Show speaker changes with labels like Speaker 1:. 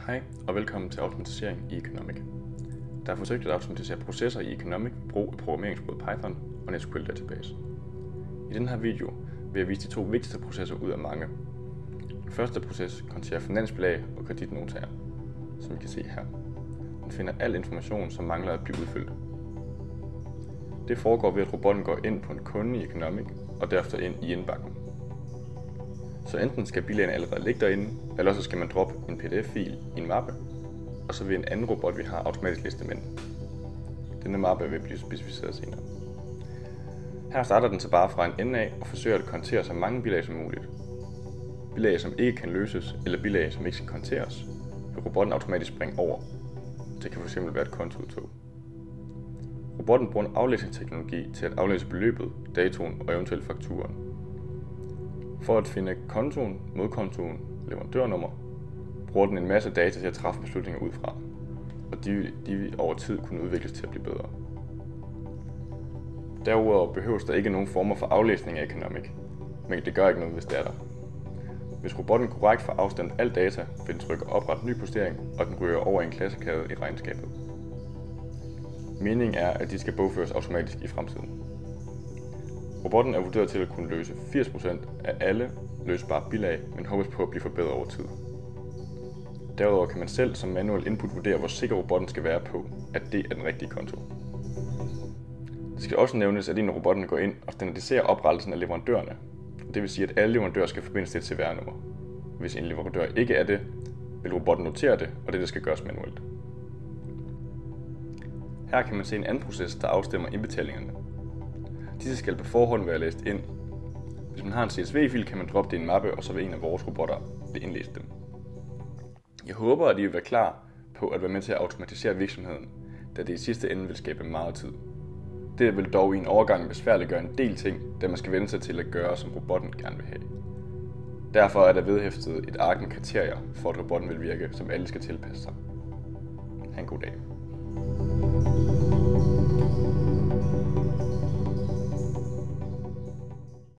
Speaker 1: Hej og velkommen til automatisering i Economic. Der er forsøgt at automatisere processer i Economic ved brug af programmeringssproget Python og en SQL database. I denne her video vil jeg vise de to vigtigste processer ud af mange. Den første proces konterer finansbilag og kreditnotaer, som I kan se her. Den finder al information, som mangler at blive udfyldt. Det foregår ved, at robotten går ind på en kunde i Economic og derefter ind i indbakken. Så enten skal bilagene allerede ligge derinde, eller så skal man droppe en pdf-fil i en mappe, og så vil en anden robot, vi har, automatisk liste dem ind. Denne mappe vil blive specificeret senere. Her starter den så bare fra en ende af og forsøger at kontere så mange bilag som muligt. Bilag, som ikke kan løses, eller bilag, som ikke skal konteres, vil robotten automatisk springe over. Det kan fx være et kontoudtog. Robotten bruger en aflæsningsteknologi til at aflæse beløbet, datoen og eventuelt fakturen. For at finde kontoen, modkontoen, leverandørnummer, bruger den en masse data til at træffe beslutninger ud fra, og de vil over tid kunne udvikles til at blive bedre. Derudover behøves der ikke nogen former for aflæsning af Economic, men det gør ikke noget, hvis det er der. Hvis robotten korrekt får afstemt al data, vil den trykke opret ny postering, og den ryger over i en klassekade i regnskabet. Meningen er, at de skal bogføres automatisk i fremtiden. Robotten er vurderet til at kunne løse 80% af alle løsbare bilag, men håbes på at blive forbedret over tid. Derudover kan man selv som manuel input vurdere, hvor sikker robotten skal være på, at det er den rigtige konto. Det skal også nævnes, at en af robotten går ind og standardiserer oprettelsen af leverandørerne. Det vil sige, at alle leverandører skal forbindes til et CVR-nummer. Hvis en leverandør ikke er det, vil robotten notere det, og det skal gøres manuelt. Her kan man se en anden proces, der afstemmer indbetalingerne. Disse skal på forhånd være læst ind. Hvis man har en CSV-fil, kan man droppe det i en mappe, og så vil en af vores robotter indlæse dem. Jeg håber, at I vil være klar på at være med til at automatisere virksomheden, da det i sidste ende vil skabe meget tid. Det vil dog i en overgang besværliggøre en del ting, da man skal vende sig til at gøre, som robotten gerne vil have. Derfor er der vedhæftet et ark med kriterier for, at robotten vil virke, som alle skal tilpasse sig. Ha' en god dag.